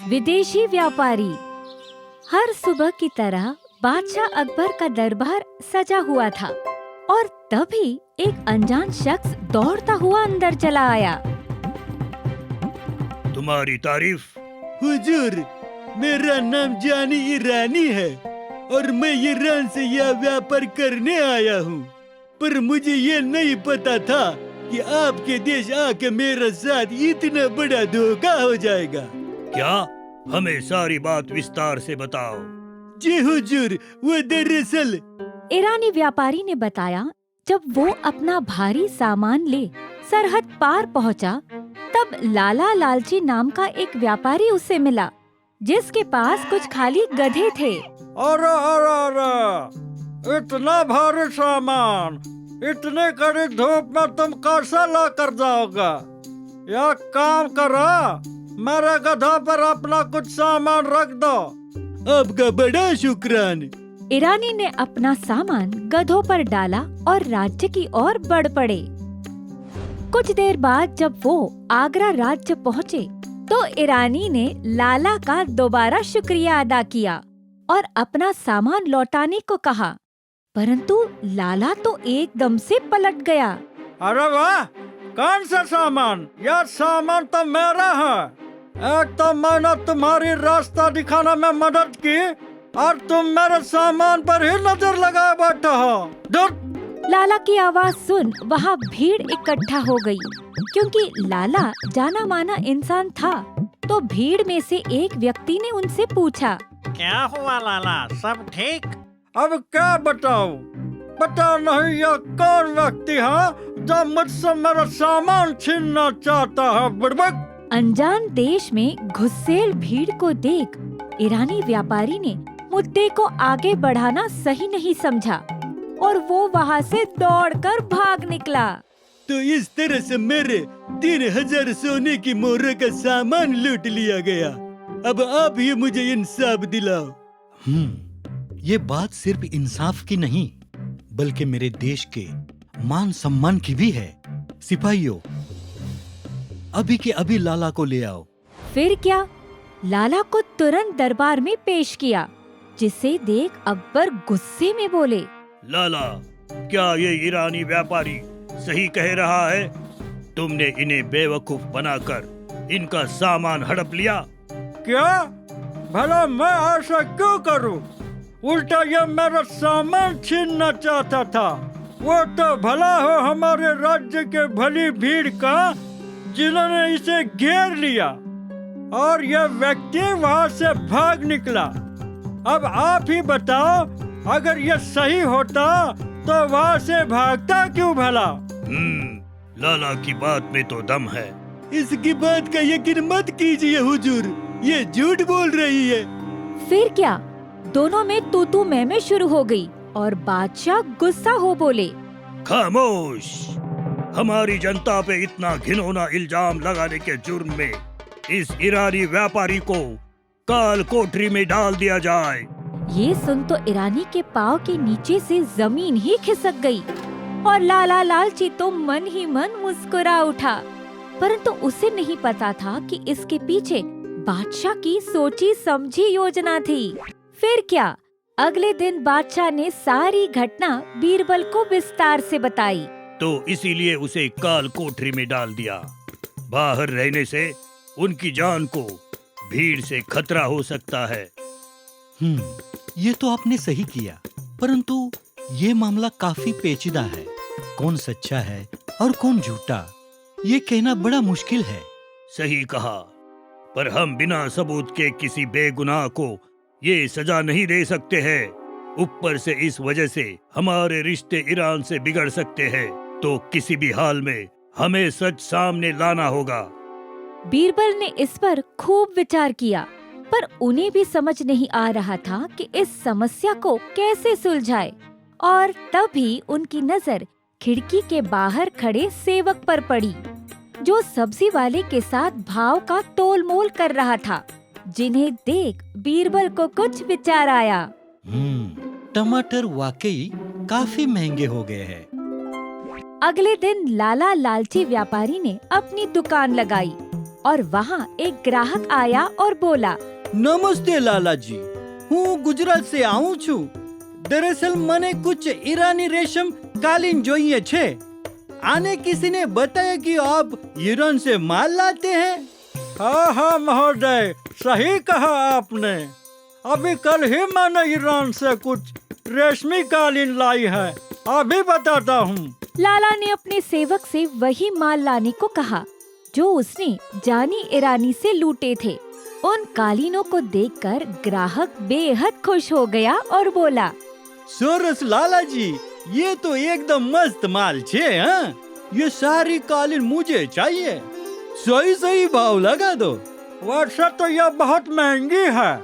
विदेशी व्यापारी। हर सुबह की तरह बादशाह अकबर का दरबार सजा हुआ था और तभी एक अनजान शख्स दौड़ता हुआ अंदर चला आया। तुम्हारी तारीफ। हुजूर, मेरा नाम जानी ईरानी है और मैं ईरान से यह व्यापार करने आया हूँ, पर मुझे ये नहीं पता था कि आपके देश आके मेरे साथ इतना बड़ा धोखा हो जाएगा। क्या? हमें सारी बात विस्तार से बताओ। जी हुजूर, वो दरअसल ईरानी व्यापारी ने बताया, जब वो अपना भारी सामान ले सरहद पार पहुंचा, तब लाला लालची नाम का एक व्यापारी उससे मिला, जिसके पास कुछ खाली गधे थे। अरे अरे अरे, इतना भारी सामान इतने कड़ी धूप में तुम कैसे ला कर जाओगे? यह काम करो, मेरे गधा पर अपना कुछ सामान रख दो। आपका बड़ा शुक्रान। ईरानी ने अपना सामान गधों पर डाला और राज्य की ओर बढ़ पड़े। कुछ देर बाद जब वो आगरा राज्य पहुँचे, तो ईरानी ने लाला का दोबारा शुक्रिया अदा किया और अपना सामान लौटाने को कहा, परंतु लाला तो एकदम से पलट गया। अरे वाह, कौन सा सामान? यह सामान तो मेरा है। एक तो मैंने तुम्हारी रास्ता दिखाने में मदद की और तुम मेरे सामान पर ही नजर लगाए बैठे हो। दूर! लाला की आवाज सुन वहाँ भीड़ इकट्ठा हो गई, क्योंकि लाला जाना माना इंसान था। तो भीड़ में से एक व्यक्ति ने उनसे पूछा, क्या हुआ लाला, सब ठीक? अब क्या बताऊं? पता नहीं यह कौन व्यक्ति है जो मुझसे मेरा सामान छीनना चाहता है। बुड़बक! अनजान देश में घुसेल भीड़ को देख ईरानी व्यापारी ने मुद्दे को आगे बढ़ाना सही नहीं समझा और वो वहाँ से दौड़कर भाग निकला। तो इस तरह से मेरे 3000 सोने की मोहर का सामान लूट लिया गया। अब आप ही मुझे इंसाफ दिलाओ। ये बात सिर्फ इंसाफ की नहीं, बल्कि मेरे देश के मान सम्मान की भी है। सिपाहियों, अभी के अभी लाला को ले आओ। फिर क्या, लाला को तुरंत दरबार में पेश किया, जिसे देख अकबर गुस्से में बोले, लाला, क्या ये ईरानी व्यापारी सही कह रहा है? तुमने इन्हें बेवकूफ बनाकर इनका सामान हड़प लिया। क्या? भला मैं ऐसा क्यों करूं? उल्टा ये मेरा सामान छीनना चाहता था। वो तो भला हो हमारे राज्य के भली भीड़ का, जिन्होंने इसे घेर लिया और यह व्यक्ति वहाँ से भाग निकला। अब आप ही बताओ, अगर यह सही होता तो वहाँ से भागता क्यों भला? लाला की बात में तो दम है। इसकी बात का यकीन मत कीजिए हुजूर, ये झूठ बोल रही है। फिर क्या, दोनों में तू मैं शुरू हो गई और बादशाह गुस्सा हो बोले, खामोश! हमारी जनता पे इतना घिनौना इल्जाम लगाने के जुर्म में इस ईरानी व्यापारी को काल कोठरी में डाल दिया जाए। ये सुन तो ईरानी के पाँव के नीचे से जमीन ही खिसक गई और लाला लालची तो मन ही मन मुस्कुरा उठा, परंतु उसे नहीं पता था कि इसके पीछे बादशाह की सोची समझी योजना थी। फिर क्या, अगले दिन बादशाह ने सारी घटना बीरबल को विस्तार से बताई। तो इसीलिए उसे काल कोठरी में डाल दिया। बाहर रहने से उनकी जान को भीड़ से खतरा हो सकता है। ये तो आपने सही किया, परंतु ये मामला काफी पेचीदा है। कौन सच्चा है और कौन झूठा, ये कहना बड़ा मुश्किल है। सही कहा, पर हम बिना सबूत के किसी बेगुनाह को ये सजा नहीं दे सकते हैं। ऊपर से इस वजह से हमारे रिश्ते ईरान से बिगड़ सकते हैं, तो किसी भी हाल में हमें सच सामने लाना होगा। बीरबल ने इस पर खूब विचार किया, पर उन्हें भी समझ नहीं आ रहा था कि इस समस्या को कैसे सुलझाए। और तभी उनकी नजर खिड़की के बाहर खड़े सेवक पर पड़ी, जो सब्जी वाले के साथ भाव का तोल मोल कर रहा था, जिन्हें देख बीरबल को कुछ विचार आया। टमाटर वाकई काफी महंगे हो गए हैं। अगले दिन लाला लालची व्यापारी ने अपनी दुकान लगाई और वहाँ एक ग्राहक आया और बोला, नमस्ते लाला जी, हूँ गुजरात से आऊँ छू। दरअसल મને कुछ ईरानी रेशम कालीन જોઈએ છે। आने किसी ने बताया कि आप ईरान से माल लाते हैं। हाँ हाँ महोदय, सही कहा आपने। अभी कल ही मैंने ईरान से कुछ रेशमी कालीन लाई है, अभी बताता हूँ। लाला ने अपने सेवक से वही माल लाने को कहा जो उसने जानी ईरानी से लूटे थे। उन कालीनों को देखकर ग्राहक बेहद खुश हो गया और बोला, सरस लाला जी, ये तो एकदम मस्त माल छे। हाँ, ये सारी कालीन मुझे चाहिए। सही सही भाव लगा दो। वैसे तो यह बहुत महंगी है,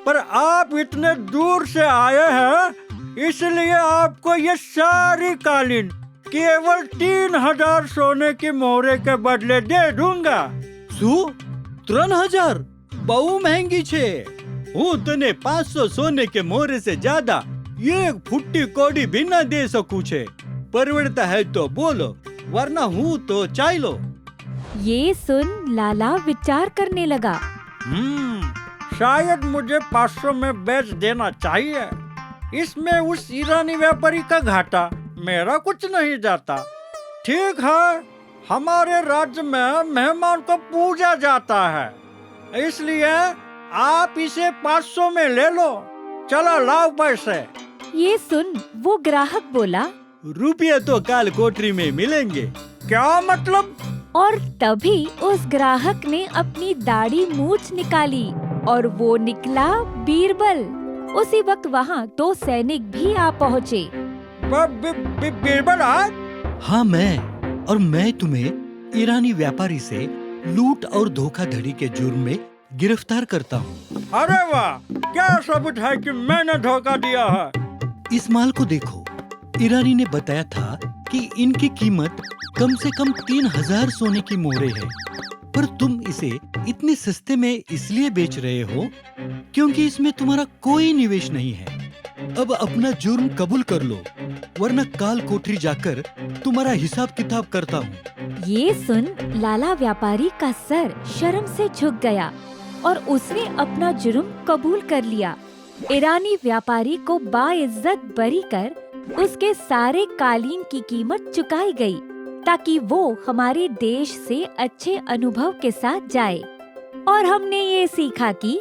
पर आप इतने दूर से आए हैं, इसलिए आपको ये सारी कालीन केवल 3000 सोने की मोहरे के बदले दे दूंगा। શું 3000? बहु महंगी छे। હું તને 500 सोने के मोहरे से ज्यादा एक फुट्टी कौड़ी भी न दे सकूं छे। परवड़ता है तो बोलो, वरना हूँ तो चालो। ये सुन लाला विचार करने लगा। शायद मुझे 500 में बेच देना चाहिए। इसमें उस ईरानी व्यापारी का घाटा, मेरा कुछ नहीं जाता। ठीक है, हमारे राज्य में मेहमान को पूजा जाता है, इसलिए आप इसे 500 में ले लो। चलो लाओ पैसे। ये सुन वो ग्राहक बोला, रुपये तो काल कोठरी में मिलेंगे। क्या मतलब? और तभी उस ग्राहक ने अपनी दाढ़ी मूछ निकाली और वो निकला बीरबल। उसी वक्त वहाँ 2 सैनिक भी आ पहुँचे। बीरबल आए? हाँ मैं तुम्हें ईरानी व्यापारी से लूट और धोखाधड़ी के जुर्म में गिरफ्तार करता हूँ। अरे वाह, क्या सबूत है कि मैंने धोखा दिया है? इस माल को देखो, ईरानी ने बताया था कि इनकी कीमत कम से कम 3000 सोने की मोहरे है, पर तुम इसे इतने सस्ते में इसलिए बेच रहे हो क्योंकि इसमें तुम्हारा कोई निवेश नहीं है। अब अपना जुर्म कबूल कर लो, वरना काल कोठरी जाकर तुम्हारा हिसाब किताब करता हूँ। ये सुन लाला व्यापारी का सर शर्म से झुक गया और उसने अपना जुर्म कबूल कर लिया। ईरानी व्यापारी को बाइज्जत बरी कर उसके सारे कालीन की कीमत चुकाई गई, ताकि वो हमारे देश से अच्छे अनुभव के साथ जाए। और हमने ये सीखा कि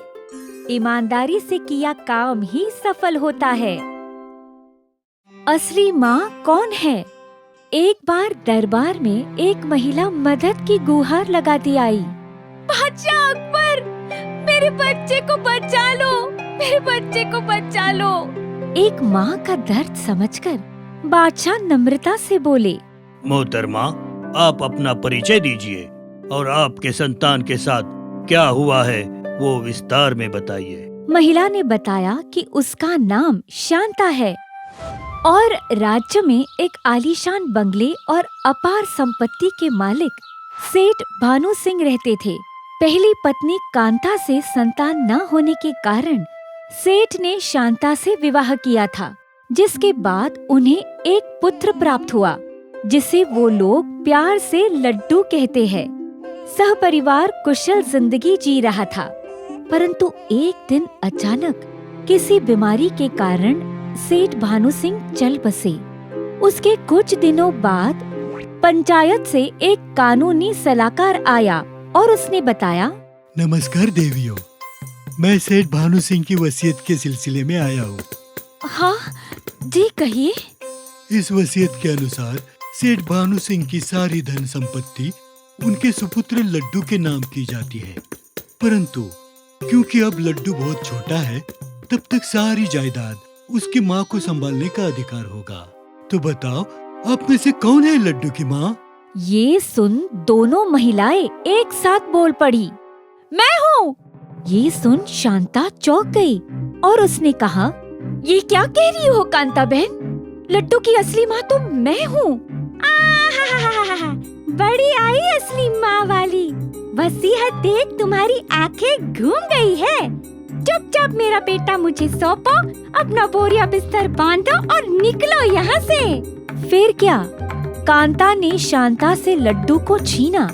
ईमानदारी से किया काम ही सफल होता है। असली माँ कौन है? एक बार दरबार में एक महिला मदद की गुहार लगाती आई। बादशाह अकबर, मेरे बच्चे को बचा लो, मेरे बच्चे को बचा लो। एक माँ का दर्द समझकर बादशाह नम्रता से बोले, मोहतरमा, आप अपना परिचय दीजिए और आपके संतान के साथ क्या हुआ है वो विस्तार में बताइए। महिला ने बताया कि उसका नाम शांता है और राज्य में एक आलीशान बंगले और अपार संपत्ति के मालिक सेठ भानु सिंह रहते थे। पहली पत्नी कांता से संतान न होने के कारण सेठ ने शांता से विवाह किया था, जिसके बाद उन्हें एक पुत्र प्राप्त हुआ, जिसे वो लोग प्यार से लड्डू कहते हैं। सहपरिवार कुशल जिंदगी जी रहा था, परंतु एक दिन अचानक किसी बीमारी के कारण सेठ भानु सिंह चल बसे। उसके कुछ दिनों बाद पंचायत से एक कानूनी सलाहकार आया और उसने बताया, नमस्कार देवियों, मैं सेठ भानु सिंह की वसीयत के सिलसिले में आया हूँ। हाँ जी, कहिए। इस वसीयत के अनुसार सेठ भानु सिंह की सारी धन संपत्ति उनके सुपुत्र लड्डू के नाम की जाती है, परंतु क्योंकि अब लड्डू बहुत छोटा है, तब तक सारी जायदाद उसकी माँ को संभालने का अधिकार होगा। तो बताओ, आप में से कौन है लड्डू की माँ? ये सुन दोनों महिलाएं एक साथ बोल पड़ी, मैं हूँ। ये सुन शांता चौंक गई और उसने कहा, ये क्या कह रही हो कांता बहन? लड्डू की असली माँ तो मैं हूँ। बड़ी आई असली माँ वाली, वसीयत देख तुम्हारी आंखें घूम गई है। चुपचाप मेरा बेटा मुझे सौंपो, अपना बोरिया बिस्तर बांधो और निकलो यहाँ से। फिर क्या, कांता ने शांता से लड्डू को छीना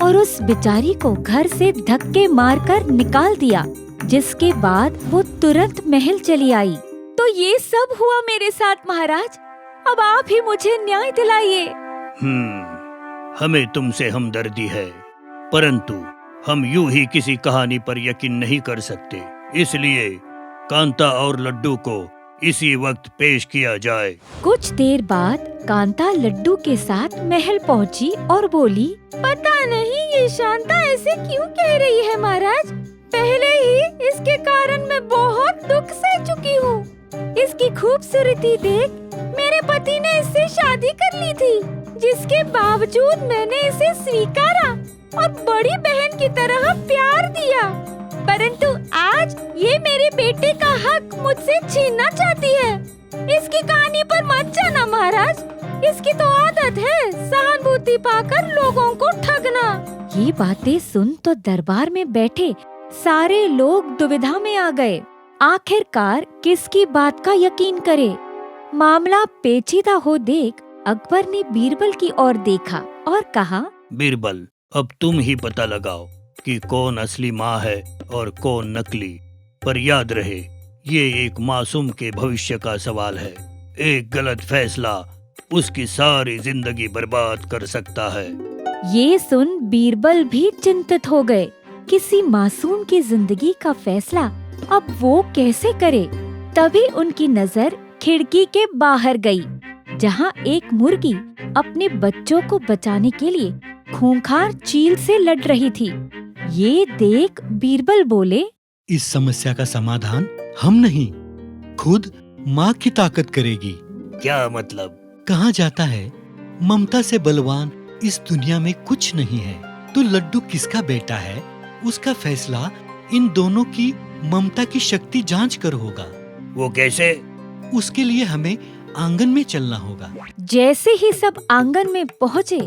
और उस बेचारी को घर से धक्के मारकर निकाल दिया, जिसके बाद वो तुरंत महल चली आई। तो ये सब हुआ मेरे साथ महाराज, अब आप ही मुझे न्याय दिलाइए। हमें तुमसे हमदर्दी है, परंतु हम यूं ही किसी कहानी पर यकीन नहीं कर सकते, इसलिए कांता और लड्डू को इसी वक्त पेश किया जाए। कुछ देर बाद कांता लड्डू के साथ महल पहुंची और बोली, पता नहीं ये शांता ऐसे क्यों कह रही है महाराज, पहले ही इसके कारण मैं बहुत दुख सह चुकी हूँ। इसकी खूबसूरती देख मेरे पति ने इससे शादी कर ली थी, जिसके बावजूद मैंने इसे स्वीकारा और बड़ी बहन की तरह प्यार दिया, परंतु आज ये मेरे बेटे का हक मुझसे छीनना चाहती है। इसकी कहानी पर मत जाना महाराज, इसकी तो आदत है सहानुभूति पाकर लोगों को ठगना। ये बातें सुन तो दरबार में बैठे सारे लोग दुविधा में आ गए। आखिरकार किसकी बात का यकीन करे। मामला पेचीदा हो देख अकबर ने बीरबल की ओर देखा और कहा, बीरबल, अब तुम ही पता लगाओ कि कौन असली माँ है और कौन नकली, पर याद रहे ये एक मासूम के भविष्य का सवाल है। एक गलत फैसला उसकी सारी जिंदगी बर्बाद कर सकता है। ये सुन बीरबल भी चिंतित हो गए। किसी मासूम की जिंदगी का फैसला अब वो कैसे करे। तभी उनकी नजर खिड़की के बाहर गई, जहाँ एक मुर्गी अपने बच्चों को बचाने के लिए खूंखार चील से लड़ रही थी। ये देख बीरबल बोले, इस समस्या का समाधान हम नहीं, खुद माँ की ताकत करेगी। क्या मतलब? कहा जाता है ममता से बलवान इस दुनिया में कुछ नहीं है, तो लड्डू किसका बेटा है उसका फैसला इन दोनों की ममता की शक्ति जांच कर होगा। वो कैसे? उसके लिए हमें आंगन में चलना होगा। जैसे ही सब आंगन में पहुँचे,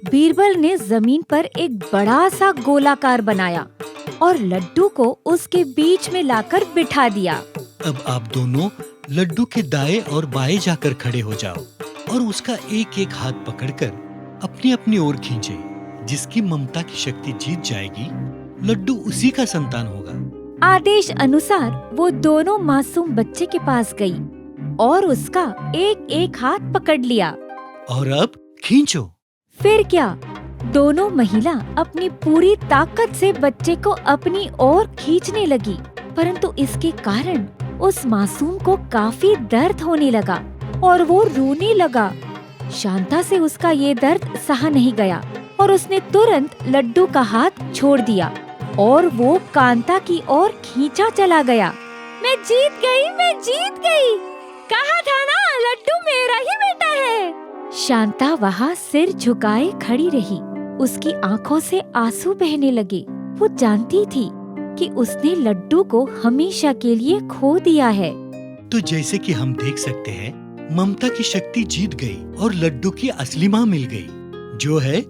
बीरबल ने जमीन पर एक बड़ा सा गोलाकार बनाया और लड्डू को उसके बीच में लाकर बिठा दिया। अब आप दोनों लड्डू के दाएं और बाएं जाकर खड़े हो जाओ और उसका एक एक हाथ पकड़कर अपनी अपनी ओर खींचे। जिसकी ममता की शक्ति जीत जाएगी, लड्डू उसी का संतान होगा। आदेश अनुसार वो दोनों मासूम बच्चे के पास गई और उसका एक एक हाथ पकड़ लिया। और अब खींचो। फिर क्या, दोनों महिला अपनी पूरी ताकत से बच्चे को अपनी ओर खींचने लगी, परंतु इसके कारण उस मासूम को काफी दर्द होने लगा और वो रोने लगा। शांता से उसका ये दर्द सहा नहीं गया और उसने तुरंत लड्डू का हाथ छोड़ दिया और वो कांता की ओर खींचा चला गया। मैं जीत गई, मैं जीत गई, कहा था ना लड्डू मेरा ही बेटा है। शांता वहाँ सिर झुकाए खड़ी रही। उसकी आंखों से आंसू बहने लगे। वो जानती थी कि उसने लड्डू को हमेशा के लिए खो दिया है। तो जैसे कि हम देख सकते हैं, ममता की शक्ति जीत गई और लड्डू की असली माँ मिल गई, जो है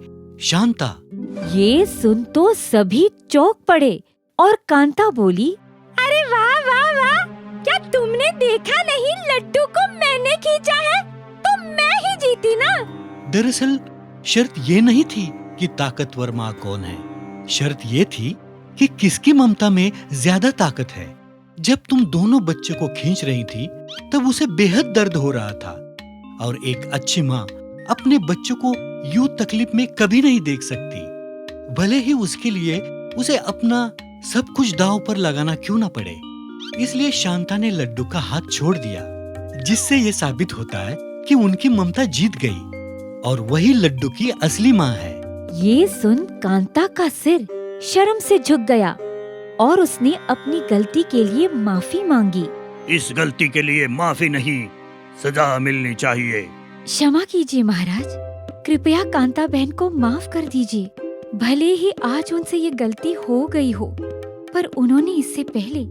शांता। ये सुन तो सभी चौंक पड़े और कांता बोली, अरे वाह वाह वाह, क्या तुमने देखा नहीं लड्डू को मैंने खींचा है, तो मैं ही जीती ना। दरअसल शर्त ये नहीं थी कि ताकतवर माँ कौन है, शर्त ये थी कि किसकी ममता में ज्यादा ताकत है। जब तुम दोनों बच्चे को खींच रही थी तब उसे बेहद दर्द हो रहा था और एक अच्छी माँ अपने बच्चों को यूं तकलीफ में कभी नहीं देख सकती, भले ही उसके लिए उसे अपना सब कुछ दांव पर लगाना क्यों ना पड़े। इसलिए शांता ने लड्डू का हाथ छोड़ दिया, जिससे ये साबित होता है कि उनकी ममता जीत गई और वही लड्डू की असली माँ है। ये सुन कांता का सिर शर्म से झुक गया और उसने अपनी गलती के लिए माफी मांगी। इस गलती के लिए माफी नहीं, सजा मिलनी चाहिए। क्षमा कीजिए महाराज, कृपया कांता बहन को माफ कर दीजिए। भले ही आज उनसे ये गलती हो गई हो, पर उन्होंने इससे पहले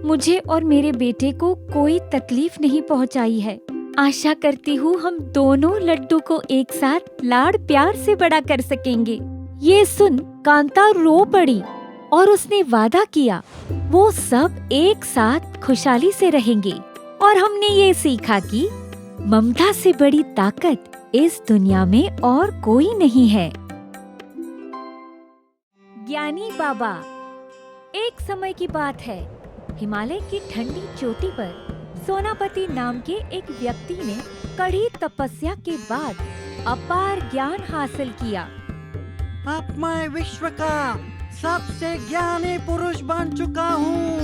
मुझे और मेरे बेटे को कोई तकलीफ नहीं पहुंचाई है। आशा करती हूँ हम दोनों लड्डू को एक साथ लाड़ प्यार से बड़ा कर सकेंगे। ये सुन कांता रो पड़ी और उसने वादा किया वो सब एक साथ खुशहाली से रहेंगे। और हमने ये सीखा कि ममता से बड़ी ताकत इस दुनिया में और कोई नहीं है। ज्ञानी बाबा। एक समय की बात है, हिमालय की ठंडी चोटी पर सोनापति नाम के एक व्यक्ति ने कड़ी तपस्या के बाद अपार ज्ञान हासिल किया। अब मैं विश्व का सबसे ज्ञानी पुरुष बन चुका हूँ।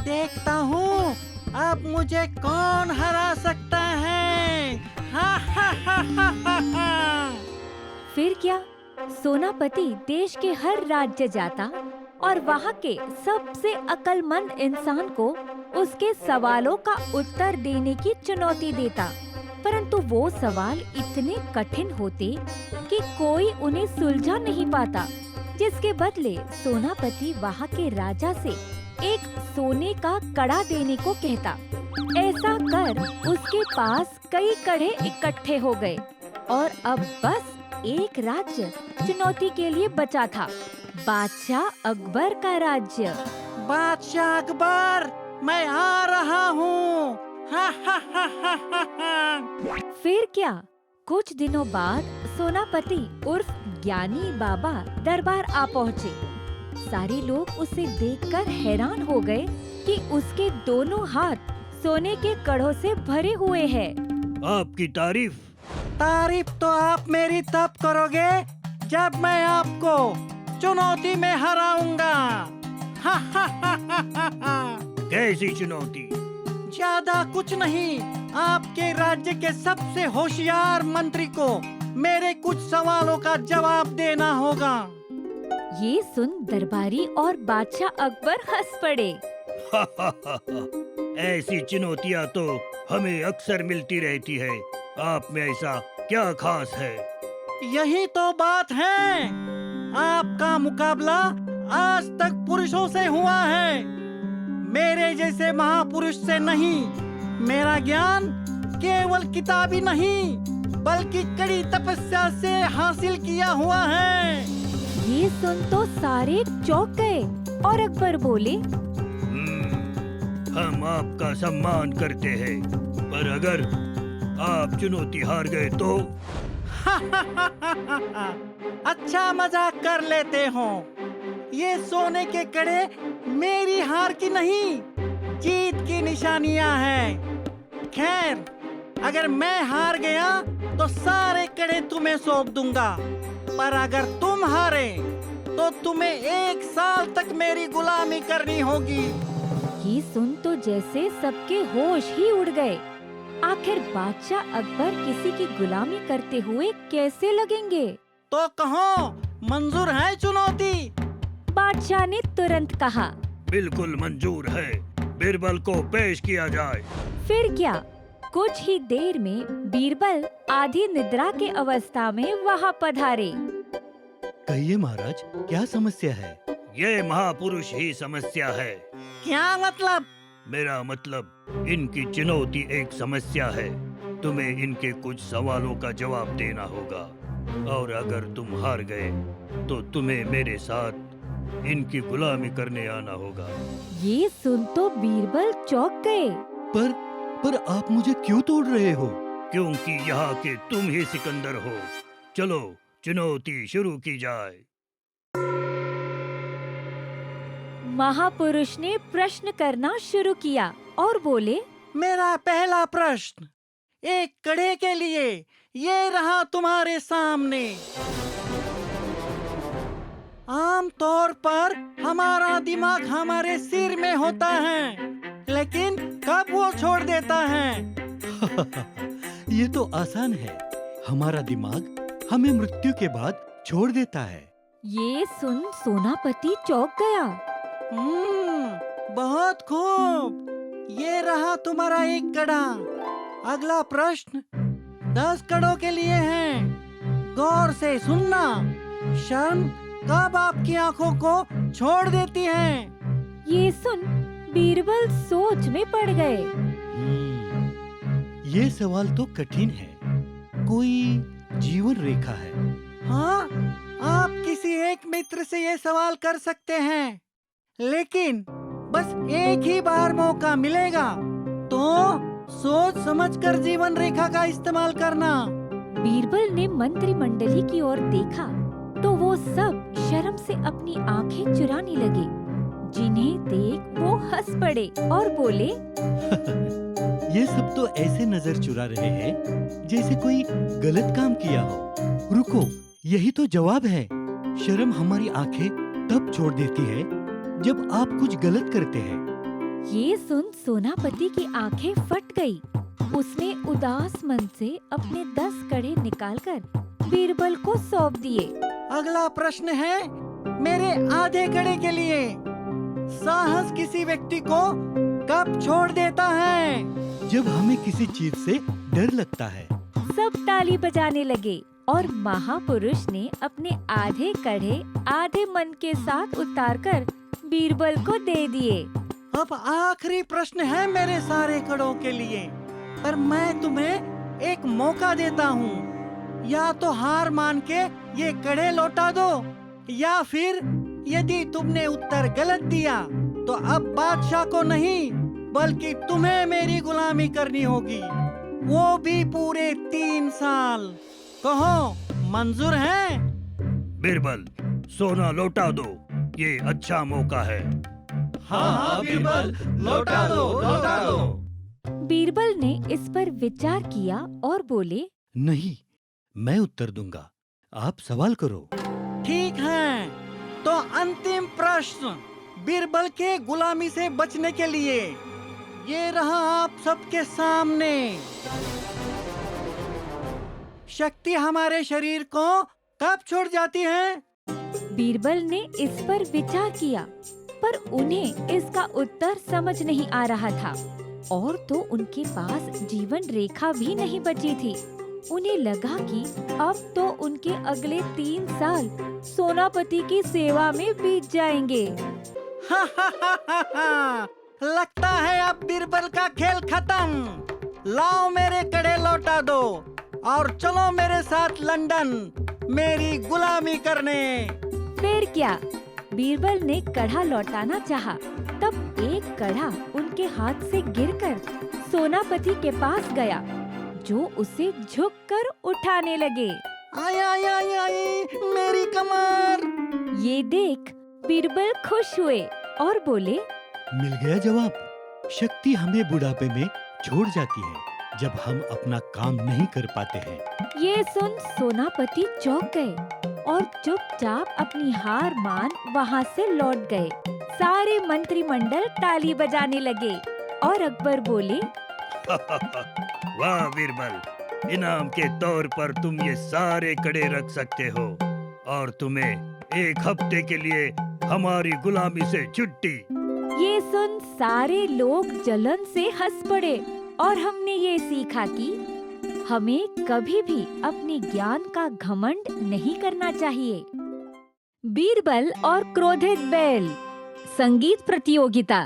देखता हूँ अब मुझे कौन हरा सकता है। हा हा हा हा हा हा। फिर क्या, सोनापति देश के हर राज्य जाता और वहाँ के सबसे अक्लमंद इंसान को उसके सवालों का उत्तर देने की चुनौती देता, परंतु वो सवाल इतने कठिन होते कि कोई उन्हें सुलझा नहीं पाता। जिसके बदले सोनापति वहाँ के राजा से एक सोने का कड़ा देने को कहता। ऐसा कर उसके पास कई कड़े इकट्ठे हो गए और अब बस एक राज्य चुनौती के लिए बचा था, बादशाह अकबर का राज्य। बादशाह अकबर, मैं आ रहा हूँ। हा हा हा हा हा हा। फिर क्या, कुछ दिनों बाद सोनापति उर्फ ज्ञानी बाबा दरबार आ पहुँचे। सारे लोग उसे देखकर हैरान हो गए कि उसके दोनों हाथ सोने के कड़ों से भरे हुए हैं। आपकी तारीफ। तारीफ तो आप मेरी तब करोगे जब मैं आपको चुनौती में हराऊंगा। हा हा हा हा हा हा। कैसी चुनौती? ज्यादा कुछ नहीं, आपके राज्य के सबसे होशियार मंत्री को मेरे कुछ सवालों का जवाब देना होगा। ये सुन दरबारी और बादशाह अकबर हंस पड़े। ऐसी चुनौतियाँ तो हमें अक्सर मिलती रहती है। आप में ऐसा क्या खास है? यही तो बात है, आपका मुकाबला आज तक पुरुषों से हुआ है, मेरे जैसे महापुरुष से नहीं। मेरा ज्ञान केवल किताबी नहीं बल्कि कड़ी तपस्या से हासिल किया हुआ है। ये सुन तो सारे चौंक गए और अकबर बोले, हम आपका सम्मान करते हैं, पर अगर आप चुनौती हार गए तो? अच्छा मजाक कर लेते हो। ये सोने के कड़े मेरी हार की नहीं, जीत की निशानियां हैं। खैर, अगर मैं हार गया तो सारे कड़े तुम्हें सौंप दूंगा, पर अगर तुम हारे तो तुम्हें 1 साल तक मेरी गुलामी करनी होगी। ये सुन तो जैसे सबके होश ही उड़ गए। आखिर बादशाह अकबर किसी की गुलामी करते हुए कैसे लगेंगे? तो कहो, मंजूर है चुनौती? बादशाह ने तुरंत कहा, बिल्कुल मंजूर है, बीरबल को पेश किया जाए। फिर क्या, कुछ ही देर में बीरबल आधी निद्रा के अवस्था में वहाँ पधारे। कहिए महाराज, क्या समस्या है? ये महापुरुष ही समस्या है। क्या मतलब? मेरा मतलब, इनकी चुनौती एक समस्या है। तुम्हें इनके कुछ सवालों का जवाब देना होगा, और अगर तुम हार गए तो तुम्हें मेरे साथ इनकी गुलामी करने आना होगा। ये सुन तो बीरबल चौंक गए। पर आप मुझे क्यों तोड़ रहे हो? क्योंकि यहाँ के तुम ही सिकंदर हो। चलो, चुनौती शुरू की जाए। महापुरुष ने प्रश्न करना शुरू किया और बोले, मेरा पहला प्रश्न, एक कड़े के लिए ये रहा तुम्हारे सामने। आम तौर पर हमारा दिमाग हमारे सिर में होता है, लेकिन कब वो छोड़ देता है? ये तो आसान है, हमारा दिमाग हमें मृत्यु के बाद छोड़ देता है। ये सुन सोनापति चौंक गया। बहुत खूब, ये रहा तुम्हारा एक कड़ा। अगला प्रश्न 10 कड़ों के लिए है। गौर से सुनना, शर्म कब आपकी आंखों को छोड़ देती है? ये सुन बीरबल सोच में पड़ गए। ये सवाल तो कठिन है, कोई जीवन रेखा है? हाँ, आप किसी एक मित्र से ये सवाल कर सकते हैं, लेकिन बस एक ही बार मौका मिलेगा, तो सोच समझकर जीवन रेखा का इस्तेमाल करना। बीरबल ने मंत्रिमंडली की ओर देखा तो वो सब शर्म से अपनी आंखें चुराने लगे, जिन्हें देख वो हंस पड़े और बोले, ये सब तो ऐसे नजर चुरा रहे हैं जैसे कोई गलत काम किया हो। रुको, यही तो जवाब है। शर्म हमारी आंखें तब छोड़ देती है जब आप कुछ गलत करते हैं। ये सुन सोनापति की आंखें फट गई। उसने उदास मन से अपने 10 कड़े निकालकर बीरबल को सौंप दिए। अगला प्रश्न है मेरे आधे कड़े के लिए। साहस किसी व्यक्ति को कब छोड़ देता है? जब हमें किसी चीज से डर लगता है। सब ताली बजाने लगे और महापुरुष ने अपने आधे कड़े आधे मन के साथ उतारकर बीरबल को दे दिए। अब आखिरी प्रश्न है मेरे सारे कड़ों के लिए, पर मैं तुम्हें एक मौका देता हूँ। या तो हार मान के ये कड़े लौटा दो, या फिर यदि तुमने उत्तर गलत दिया तो अब बादशाह को नहीं बल्कि तुम्हें मेरी गुलामी करनी होगी, वो भी पूरे 3 साल। कहो मंजूर है? बीरबल, सोना लौटा दो, ये अच्छा मौका है। हाँ बीरबल, लौटा दो। बीरबल ने इस पर विचार किया और बोले, नहीं, मैं उत्तर दूंगा, आप सवाल करो। ठीक है, तो अंतिम प्रश्न बीरबल के गुलामी से बचने के लिए ये रहा आप सबके सामने। शक्ति हमारे शरीर को कब छोड़ जाती है? बीरबल ने इस पर विचार किया, पर उन्हें इसका उत्तर समझ नहीं आ रहा था, और तो उनके पास जीवन रेखा भी नहीं बची थी। उन्हें लगा कि अब तो उनके अगले 3 साल सोनापति की सेवा में बीत जाएंगे। लगता है अब बीरबल का खेल खत्म। लाओ मेरे कड़े लौटा दो और चलो मेरे साथ लंदन मेरी गुलामी करने। फिर क्या, बीरबल ने कड़ा लौटाना चाहा, तब एक कड़ा उनके हाथ से गिरकर सोनापति के पास गया, जो उसे झुककर उठाने लगे। आई आई आई आई मेरी कमर। ये देख बीरबल खुश हुए और बोले, मिल गया जवाब। शक्ति हमें बुढ़ापे में छोड़ जाती है जब हम अपना काम नहीं कर पाते हैं। ये सुन सोनापति चौंक गए और चुपचाप अपनी हार मान वहाँ से लौट गए। सारे मंत्रिमंडल ताली बजाने लगे और अकबर बोले, वाह बीरबल, इनाम के तौर पर तुम ये सारे कड़े रख सकते हो और तुम्हें 1 हफ्ते के लिए हमारी गुलामी से छुट्टी। ये सुन सारे लोग जलन से हंस पड़े और हमने ये सीखा कि हमें कभी भी अपने ज्ञान का घमंड नहीं करना चाहिए। बीरबल और क्रोधित बैल। संगीत प्रतियोगिता।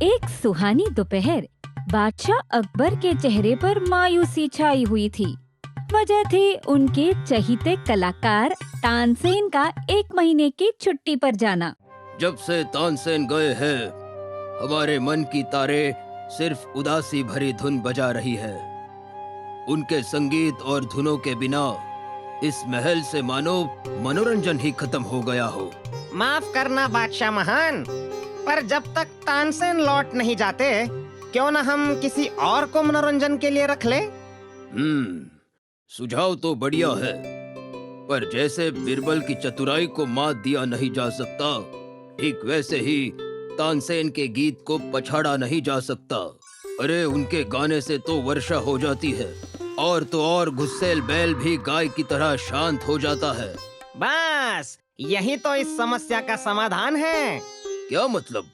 एक सुहानी दोपहर बादशाह अकबर के चेहरे पर मायूसी छाई हुई थी। वजह थी उनके चहीते कलाकार तानसेन का 1 महीने की छुट्टी पर जाना। जब से तानसेन गए हैं, हमारे मन की तारे सिर्फ उदासी भरी धुन बजा रही है। उनके संगीत और धुनों के बिना इस महल से मानो मनोरंजन ही खत्म हो गया हो। माफ करना बादशाह महान, पर जब तक तानसेन लौट नहीं जाते, क्यों न हम किसी और को मनोरंजन के लिए रख ले? सुझाव तो बढ़िया है, पर जैसे बीरबल की चतुराई को मात दिया नहीं जा सकता, ठीक वैसे ही तानसेन के गीत को पछाड़ा नहीं जा सकता। अरे उनके गाने से तो वर्षा हो जाती है, और तो और गुस्सैल बैल भी गाय की तरह शांत हो जाता है। बस यही तो इस समस्या का समाधान है। क्या मतलब?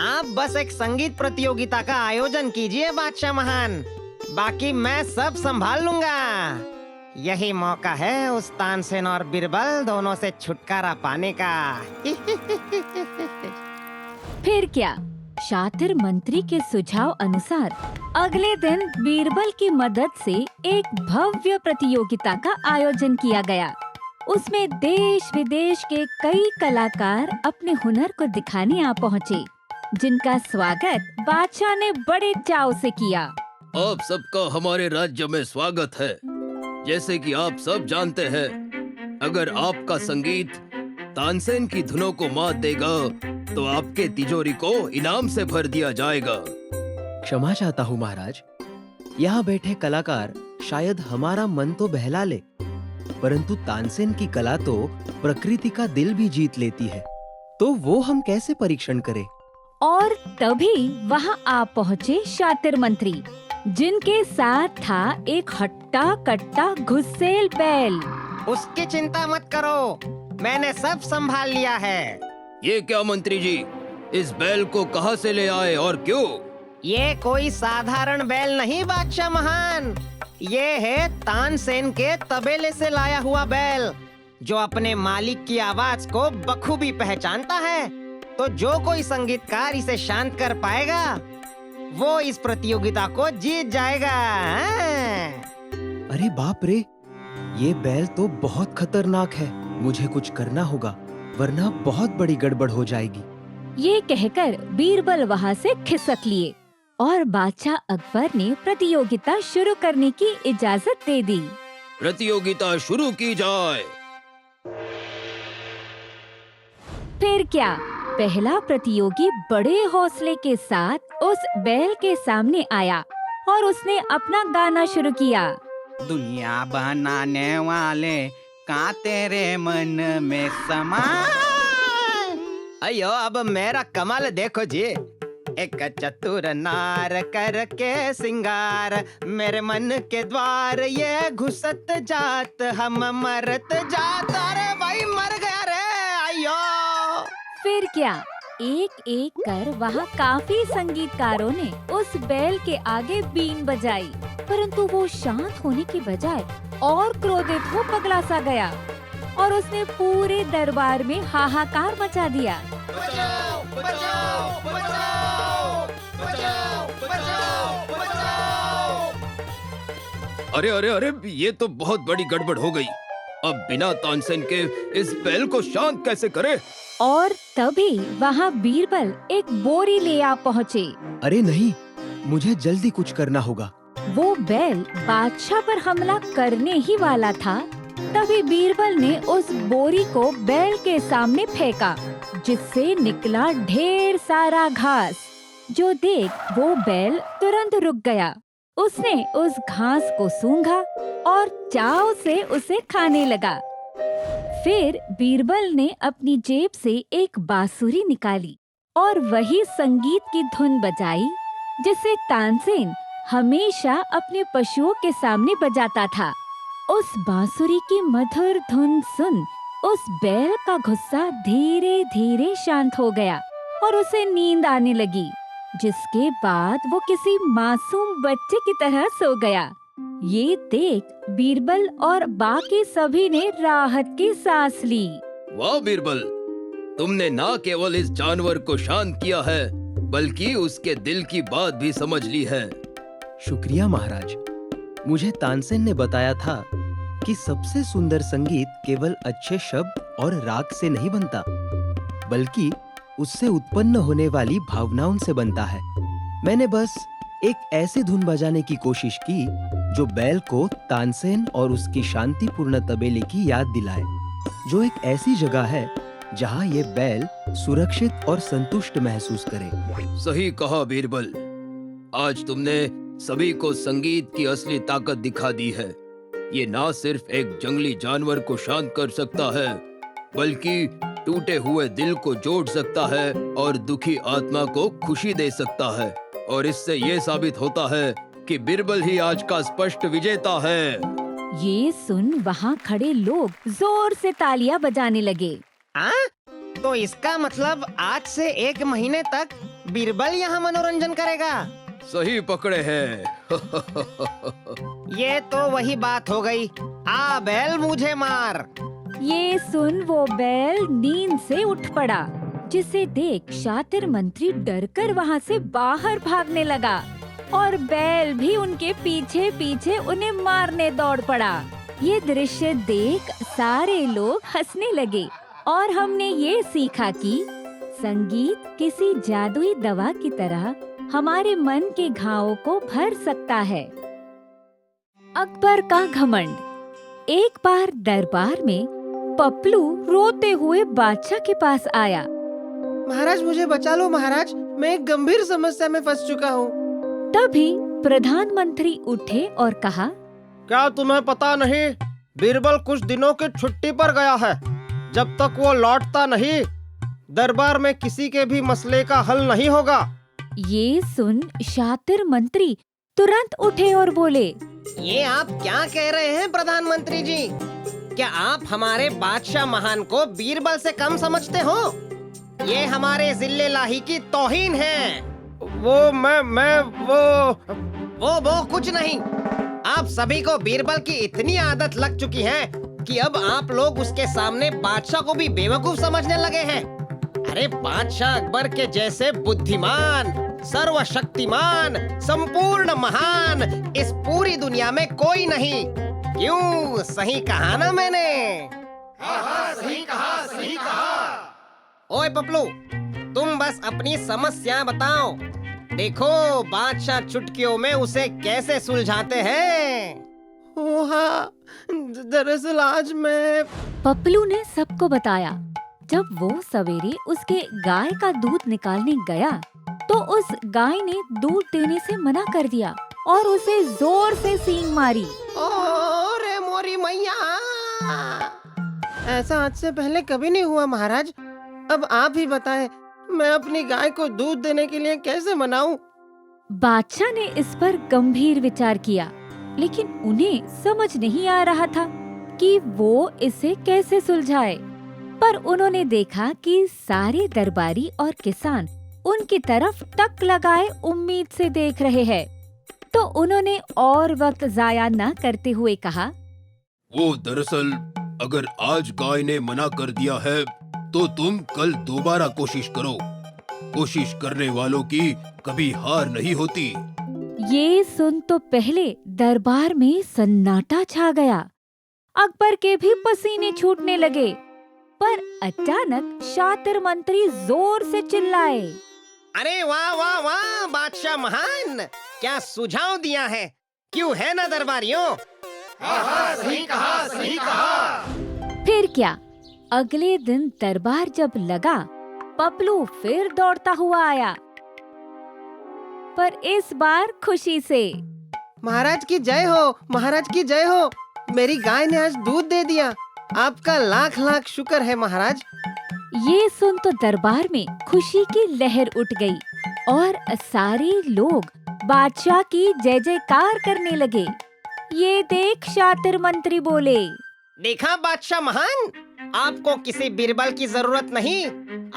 आप बस एक संगीत प्रतियोगिता का आयोजन कीजिए बादशाह महान, बाकी मैं सब संभाल लूंगा। यही मौका है उस तानसेन और बीरबल दोनों से छुटकारा पाने का। फिर क्या, शातिर मंत्री के सुझाव अनुसार अगले दिन बीरबल की मदद से एक भव्य प्रतियोगिता का आयोजन किया गया। उसमें देश विदेश के कई कलाकार अपने हुनर को दिखाने आ पहुँचे, जिनका स्वागत बादशाह ने बड़े चाव से किया। आप सबका हमारे राज्य में स्वागत है। जैसे कि आप सब जानते हैं, अगर आपका संगीत तानसेन की धुनों को मात देगा तो आपके तिजोरी को इनाम से भर दिया जाएगा। क्षमा चाहता हूँ महाराज, यहाँ बैठे कलाकार शायद हमारा मन तो बहला ले, परंतु तानसेन की कला तो प्रकृति का दिल भी जीत लेती है, तो वो हम कैसे परीक्षण करें? और तभी वहाँ आ पहुँचे शातिर मंत्री, जिनके साथ था एक हट्टा कट्टा गुस्सेल बैल। उसकी चिंता मत करो, मैंने सब संभाल लिया है। ये क्या मंत्री जी, इस बैल को कहाँ से ले आए और क्यों? ये कोई साधारण बैल नहीं बादशाह महान, ये है तानसेन के तबेले से लाया हुआ बैल, जो अपने मालिक की आवाज को बखूबी पहचानता है। तो जो कोई संगीतकार इसे शांत कर पाएगा वो इस प्रतियोगिता को जीत जाएगा। अरे बाप रे, ये बैल तो बहुत खतरनाक है, मुझे कुछ करना होगा वरना बहुत बड़ी गड़बड़ हो जाएगी। ये कहकर बीरबल वहाँ से खिसक लिए और बादशाह अकबर ने प्रतियोगिता शुरू करने की इजाजत दे दी। प्रतियोगिता शुरू की जाए। फिर क्या, पहला प्रतियोगी बड़े हौसले के साथ उस बैल के सामने आया और उसने अपना गाना शुरू किया। दुनिया बनाने वाले का तेरे मन में समा। अयो अब मेरा कमाल देखो जी, एक चतुर नार करके सिंगार, मेरे मन के द्वार ये घुसत जात, हम मरत जात। अरे भाई मर गया रे, अयो। फिर क्या, एक एक कर वहाँ काफी संगीतकारों ने उस बैल के आगे बीन बजाई, परंतु वो शांत होने की बजाय और क्रोधित हो पगला सा गया और उसने पूरे दरबार में हाहाकार मचा दिया। बचाओ, बचाओ, बचाओ, बचाओ, बचाओ, बचाओ। अरे अरे अरे, ये तो बहुत बड़ी गड़बड़ हो गई। अब बिना तानसेन के इस बैल को शांत कैसे करे? और तभी वहाँ बीरबल एक बोरी ले आ पहुँचे। अरे नहीं, मुझे जल्दी कुछ करना होगा। वो बैल बादशाह पर हमला करने ही वाला था, तभी बीरबल ने उस बोरी को बैल के सामने फेंका, जिससे निकला ढेर सारा घास, जो देख वो बैल तुरंत रुक गया। उसने उस घास को सूंघा और चाव से उसे खाने लगा। फिर बीरबल ने अपनी जेब से एक बांसुरी निकाली और वही संगीत की धुन बजाई, जिसे तानसेन हमेशा अपने पशुओं के सामने बजाता था। उस बांसुरी की मधुर धुन सुन उस बैल का गुस्सा धीरे धीरे शांत हो गया और उसे नींद आने लगी, जिसके बाद वो किसी मासूम बच्चे की तरह सो गया। ये देख बीरबल और बाकी सभी ने राहत की सांस ली। वाह बीरबल, तुमने न केवल इस जानवर को शांत किया है, बल्कि उसके दिल की बात भी समझ ली है। शुक्रिया महाराज, मुझे तानसेन ने बताया था कि सबसे सुंदर संगीत केवल अच्छे शब्द और राग से नहीं बनता, बल्कि उससे उत्पन्न होने वाली भावनाओं से बनता है। मैंने बस एक ऐसी धुन बजाने की कोशिश की जो बैल को तानसेन और उसकी शांतिपूर्ण तबेले की याद दिलाए, जो एक ऐसी जगह है जहां ये बैल सुरक्षित और संतुष्ट महसूस करे। सही कहा बीरबल, आज तुमने सभी को संगीत की असली ताकत दिखा दी है। ये ना सिर्फ एक जंगली जानवर को शांत कर सकता है, बल्कि टूटे हुए दिल को जोड़ सकता है और दुखी आत्मा को खुशी दे सकता है। और इससे ये साबित होता है कि बीरबल ही आज का स्पष्ट विजेता है। ये सुन वहाँ खड़े लोग जोर से तालियां बजाने लगे। हाँ? तो इसका मतलब आज से 1 महीने तक बीरबल यहाँ मनोरंजन करेगा। सही पकड़े हैं। ये तो वही बात हो गई, आ बैल मुझे मार। ये सुन वो बैल नींद से उठ पड़ा, जिसे देख शातिर मंत्री डरकर वहाँ से बाहर भागने लगा और बैल भी उनके पीछे पीछे उन्हें मारने दौड़ पड़ा। ये दृश्य देख सारे लोग हंसने लगे और हमने ये सीखा कि संगीत किसी जादुई दवा की तरह हमारे मन के घावों को भर सकता है। अकबर का घमंड। एक बार दरबार में पपलू रोते हुए बादशाह के पास आया। महाराज मुझे बचा लो महाराज, मैं एक गंभीर समस्या में फंस चुका हूँ। तभी प्रधानमंत्री उठे और कहा, क्या तुम्हें पता नहीं, बीरबल कुछ दिनों की छुट्टी पर गया है। जब तक वो लौटता नहीं, दरबार में किसी के भी मसले का हल नहीं होगा। ये सुन शातिर मंत्री तुरंत उठे और बोले, ये आप क्या कह रहे हैं प्रधानमंत्री जी? क्या आप हमारे बादशाह महान को बीरबल से कम समझते हो? ये हमारे जिल्ले लाही की तौहीन है। वो कुछ नहीं। आप सभी को बीरबल की इतनी आदत लग चुकी है कि अब आप लोग उसके सामने बादशाह को भी बेवकूफ समझने लगे हैं। अरे बादशाह अकबर के जैसे बुद्धिमान, सर्वशक्तिमान, संपूर्ण महान इस पूरी दुनिया में कोई नहीं। क्यों, सही कहा ना मैंने? हाँ, सही कहा। ओए पपलू, तुम बस अपनी समस्या बताओ। देखो बादशाह चुटकियों में उसे कैसे सुलझाते हैं। हाँ, दरअसल आज मैं... पपलू ने सबको बताया। जब वो सवेरे उसके गाय का दूध निकालने गया तो उस गाय ने दूध देने से मना कर दिया और उसे जोर से सींग मारी। ओरे मोरी मैया, ऐसा आज से पहले कभी नहीं हुआ महाराज। अब आप ही बताएं, मैं अपनी गाय को दूध देने के लिए कैसे मनाऊं? बादशाह ने इस पर गंभीर विचार किया, लेकिन उन्हें समझ नहीं आ रहा था कि वो इसे कैसे सुलझाए। पर उन्होंने देखा कि सारे दरबारी और किसान उनकी तरफ टक लगाए उम्मीद से देख रहे हैं, तो उन्होंने और वक्त जाया न करते हुए कहा, वो दरअसल अगर आज गाय ने मना कर दिया है तो तुम कल दोबारा कोशिश करो। कोशिश करने वालों की कभी हार नहीं होती। ये सुन तो पहले दरबार में सन्नाटा छा गया। अकबर के भी पसीने छूटने लगे। पर अचानक शातिर मंत्री जोर से चिल्लाए, अरे वाह वाह वाह बादशाह महान, क्या सुझाव दिया है। क्यों है ना दरबारियों? हाँ, सही कहा। फिर क्या, अगले दिन दरबार जब लगा, पपलू फिर दौड़ता हुआ आया, पर इस बार खुशी से। महाराज की जय हो, महाराज की जय हो। मेरी गाय ने आज दूध दे दिया। आपका लाख लाख शुक्र है महाराज। ये सुन तो दरबार में खुशी की लहर उठ गई और सारे लोग बादशाह की जय जयकार करने लगे। ये देख शातिर मंत्री बोले, देखा बादशाह महान, आपको किसी बीरबल की जरूरत नहीं।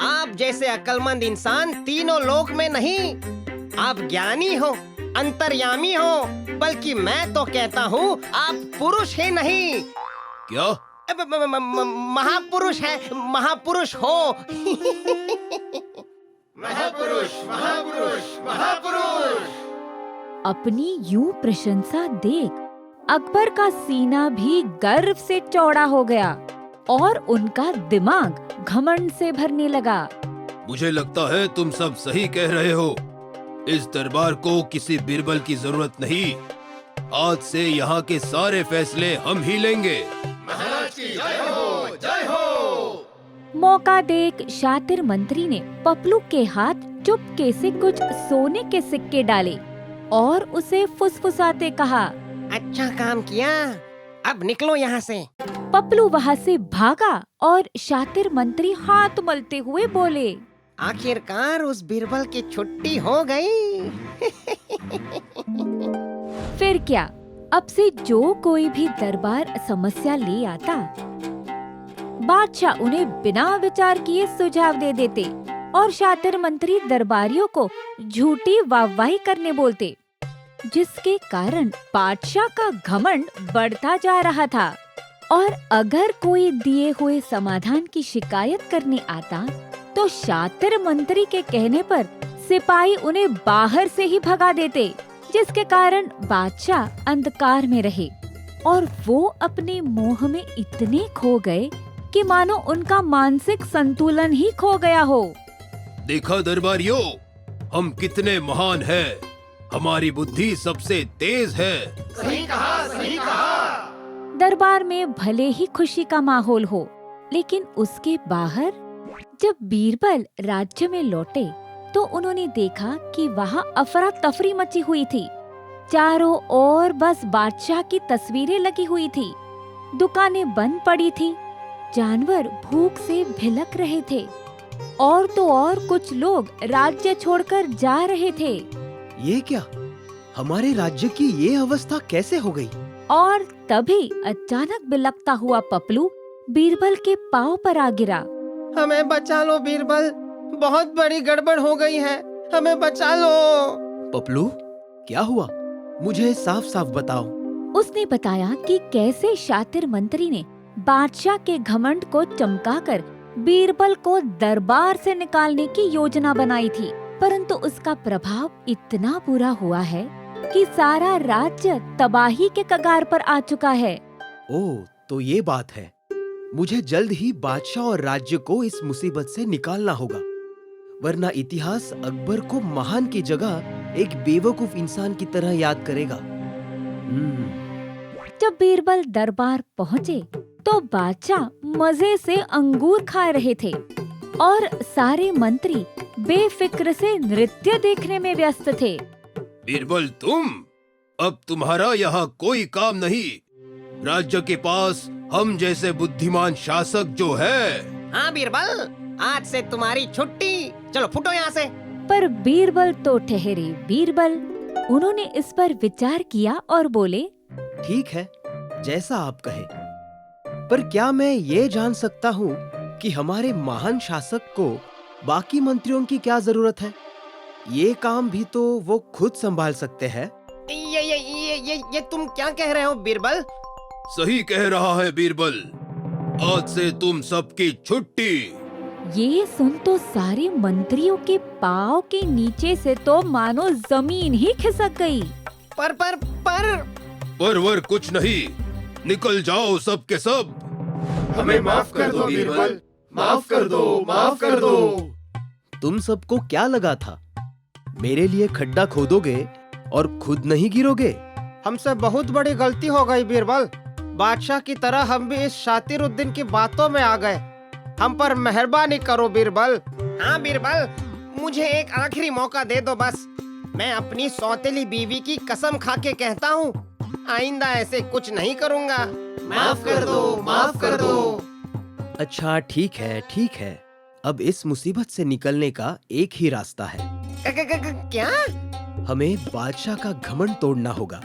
आप जैसे अक्लमंद इंसान तीनों लोक में नहीं। आप ज्ञानी हो, अंतर्यामी हो, बल्कि मैं तो कहता हूँ आप पुरुष ही नहीं, क्या? महापुरुष है, महापुरुष हो। महापुरुष। अपनी यूं प्रशंसा देख अकबर का सीना भी गर्व से चौड़ा हो गया और उनका दिमाग घमंड से भरने लगा। मुझे लगता है तुम सब सही कह रहे हो। इस दरबार को किसी बीरबल की जरूरत नहीं। आज से यहाँ के सारे फैसले हम ही लेंगे। महाराज की जय हो, जय हो। मौका देख शातिर मंत्री ने पपलू के हाथ चुपके से कुछ सोने के सिक्के डाले और उसे फुसफुसाते कहा, अच्छा काम किया, अब निकलो यहाँ से। पपलू वहाँ से भागा और शातिर मंत्री हाथ मलते हुए बोले, आखिरकार उस बीरबल की छुट्टी हो गई। फिर क्या, अब से जो कोई भी दरबार समस्या ले आता, बादशाह उन्हें बिना विचार किए सुझाव दे देते और शातिर मंत्री दरबारियों को झूठी वाहवाही करने बोलते, जिसके कारण बादशाह का घमंड बढ़ता जा रहा था। और अगर कोई दिए हुए समाधान की शिकायत करने आता तो शातिर मंत्री के कहने पर सिपाही उन्हें बाहर से ही भगा देते, जिसके कारण बादशाह अंधकार में रहे और वो अपने मोह में इतने खो गए कि मानो उनका मानसिक संतुलन ही खो गया हो। देखा दरबारियों, हम कितने महान हैं। हमारी बुद्धि सबसे तेज है। सही कहा, सही कहा। दरबार में भले ही खुशी का माहौल हो, लेकिन उसके बाहर जब बीरबल राज्य में लौटे तो उन्होंने देखा कि वहाँ अफरा तफरी मची हुई थी। चारों ओर बस बादशाह की तस्वीरें लगी हुई थी। दुकानें बंद पड़ी थी। जानवर भूख से भिलक रहे थे और तो और कुछ लोग राज्य छोड़कर जा रहे थे। ये क्या? हमारे राज्य की ये अवस्था कैसे हो गई? और तभी अचानक बिलकता हुआ पपलू बीरबल के पांव पर आ गिरा। हमें बचा लो बीरबल, बहुत बड़ी गड़बड़ हो गई है, हमें बचा लो। पपलू, क्या हुआ? मुझे साफ साफ बताओ। उसने बताया कि कैसे शातिर मंत्री ने बादशाह के घमंड को चमकाकर बीरबल को दरबार से निकालने की योजना बनाई थी, परंतु उसका प्रभाव इतना बुरा हुआ है कि सारा राज्य तबाही के कगार पर आ चुका है। ओह, तो ये बात है। मुझे जल्द ही बादशाह और राज्य को इस मुसीबत से निकालना होगा, वरना इतिहास अकबर को महान की जगह एक बेवकूफ इंसान की तरह याद करेगा। जब बीरबल दरबार पहुँचे तो बादशाह मजे से अंगूर खा रहे थे और सारे मंत्री बेफिक्र से नृत्य देखने में व्यस्त थे। बीरबल, अब तुम्हारा यहाँ कोई काम नहीं। राज्य के पास हम जैसे बुद्धिमान शासक जो है। हाँ बीरबल, आज से तुम्हारी छुट्टी, चलो फुटो यहाँ से। पर बीरबल तो ठहरे बीरबल। उन्होंने इस पर विचार किया और बोले, ठीक है, जैसा आप कहे। पर क्या मैं ये जान सकता हूँ कि हमारे महान शासक को बाकी मंत्रियों की क्या जरूरत है? ये काम भी तो वो खुद संभाल सकते हैं। ये तुम क्या कह रहे हो बीरबल? सही कह रहा है बीरबल, आज से तुम सबकी छुट्टी। ये सुन तो सारे मंत्रियों के पाँव के नीचे से तो मानो जमीन ही खिसक गई। पर कुछ नहीं, निकल जाओ सब के सब। हमें माफ कर दो बीरबल, माफ कर दो, माफ कर दो। तुम सबको क्या लगा था मेरे लिए खड्डा खोदोगे और खुद नहीं गिरोगे? हमसे बहुत बड़ी गलती हो गई बीरबल। बादशाह की तरह हम भी इस शातिरुद्दीन की बातों में आ गए। हम पर मेहरबानी करो बीरबल। हाँ बीरबल, मुझे एक आखिरी मौका दे दो बस। मैं अपनी सौतेली बीवी की कसम खा के कहता हूँ, आइंदा ऐसे कुछ नहीं करूँगा। माफ कर दो, माफ कर दो। अच्छा, ठीक है, ठीक है। अब इस मुसीबत से निकलने का एक ही रास्ता है। क्या? हमें बादशाह का घमंड तोड़ना होगा।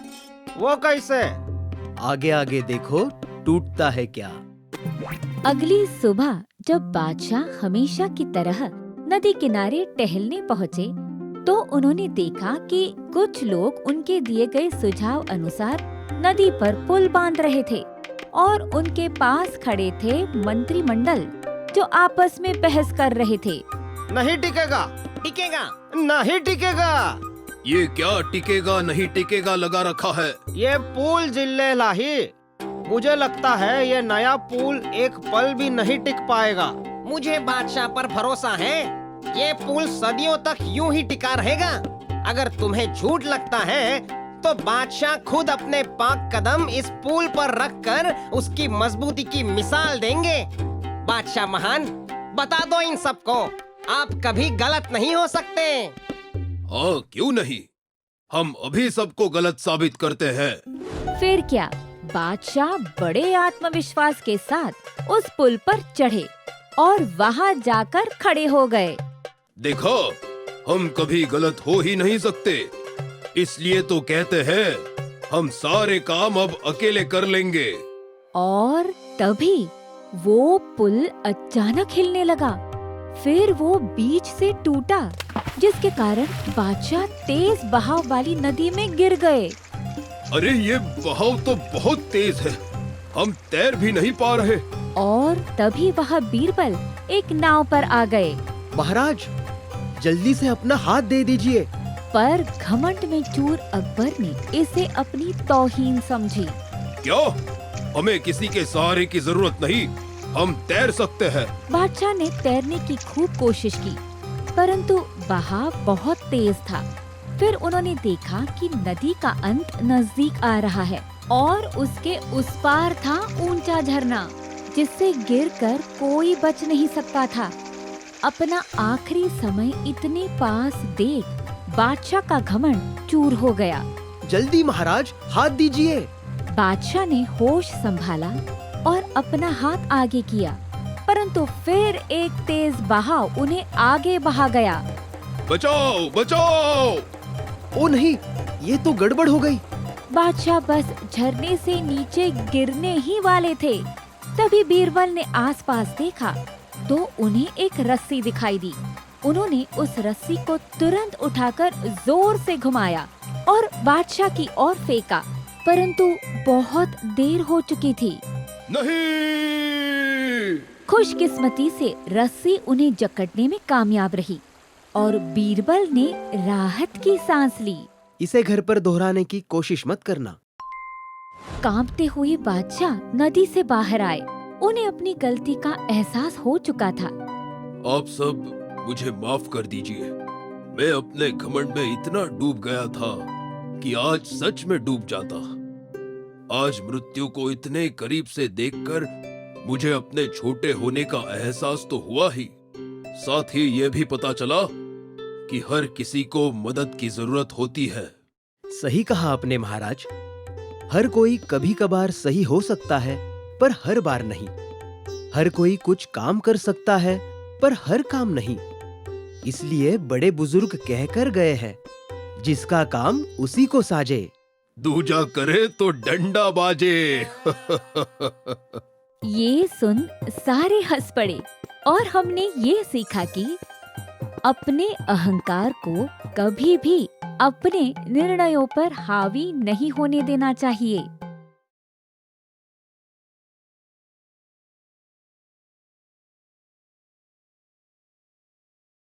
वो कैसे? आगे आगे देखो, टूटता है क्या। अगली सुबह जब बादशाह हमेशा की तरह नदी किनारे टहलने पहुँचे तो उन्होंने देखा कि कुछ लोग उनके दिए गए सुझाव अनुसार नदी पर पुल बांध रहे थे और उनके पास खड़े थे मंत्रिमंडल जो आपस में बहस कर रहे थे। नहीं टिकेगा, टिकेगा, नहीं टिकेगा। ये क्या टिकेगा नहीं टिकेगा लगा रखा है? ये पुल जिल्ले लाही। मुझे लगता है ये नया पुल एक पल भी नहीं टिक पाएगा। मुझे बादशाह पर भरोसा है, ये पुल सदियों तक यूं ही टिका रहेगा। अगर तुम्हें झूठ लगता है तो बादशाह खुद अपने पाक कदम इस पुल पर रखकर उसकी मजबूती की मिसाल देंगे। बादशाह महान, बता दो इन सबको, आप कभी गलत नहीं हो सकते। हाँ, क्यों नहीं, हम अभी सबको गलत साबित करते हैं। फिर क्या, बादशाह बड़े आत्मविश्वास के साथ उस पुल पर चढ़े और वहाँ जाकर खड़े हो गए। देखो, हम कभी गलत हो ही नहीं सकते, इसलिए तो कहते हैं हम सारे काम अब अकेले कर लेंगे। और तभी वो पुल अचानक हिलने लगा। फिर वो बीच से टूटा, जिसके कारण बादशाह तेज बहाव वाली नदी में गिर गए। अरे ये बहाव तो बहुत तेज है, हम तैर भी नहीं पा रहे। और तभी वह बीरबल एक नाव पर आ गए। महाराज, जल्दी से अपना हाथ दे दीजिए। पर घमंड में चूर अकबर ने इसे अपनी तौहीन समझी। क्या? हमें किसी के सहारे की जरूरत नहीं, हम तैर सकते हैं। बादशाह ने तैरने की खूब कोशिश की, परंतु बहाव बहुत तेज था। फिर उन्होंने देखा कि नदी का अंत नजदीक आ रहा है और उसके उस पार था ऊंचा झरना। जिससे गिरकर कोई बच नहीं सकता था। अपना आखिरी समय इतने पास देख बादशाह का घमंड चूर हो गया। जल्दी महाराज, हाथ दीजिए। बादशाह ने होश संभाला और अपना हाथ आगे किया, परंतु फिर एक तेज बहाव उन्हें आगे बहा गया। बचाओ बचाओ! ओ नहीं, ये तो गड़बड़ हो गई। बादशाह बस झरने से नीचे गिरने ही वाले थे, तभी बीरबल ने आसपास देखा तो उन्हें एक रस्सी दिखाई दी। उन्होंने उस रस्सी को तुरंत उठाकर जोर से घुमाया और बादशाह की ओर फेंका, परंतु बहुत देर हो चुकी थी। नहीं! खुशकिस्मती से रस्सी उन्हें जकड़ने में कामयाब रही और बीरबल ने राहत की सांस ली। इसे घर पर दोहराने की कोशिश मत करना। कांपते हुए बादशाह नदी से बाहर आए। उन्हें अपनी गलती का एहसास हो चुका था। आप सब मुझे माफ कर दीजिए। मैं अपने घमंड में इतना डूब गया था कि आज सच में डूब जाता। आज मृत्यु को इतने करीब से देखकर मुझे अपने छोटे होने का एहसास तो हुआ ही, साथ ही ये भी पता चला कि हर किसी को मदद की जरूरत होती है। सही कहा आपने महाराज। हर कोई कभी कभार सही हो सकता है, पर हर बार नहीं। हर कोई कुछ काम कर सकता है, पर हर काम नहीं। इसलिए बड़े बुजुर्ग कहकर गए हैं, जिसका काम उसी को साजे। दूजा करे तो डंडा बाजे। ये सुन सारे हंस पड़े और हमने ये सीखा कि अपने अहंकार को कभी भी अपने निर्णयों पर हावी नहीं होने देना चाहिए।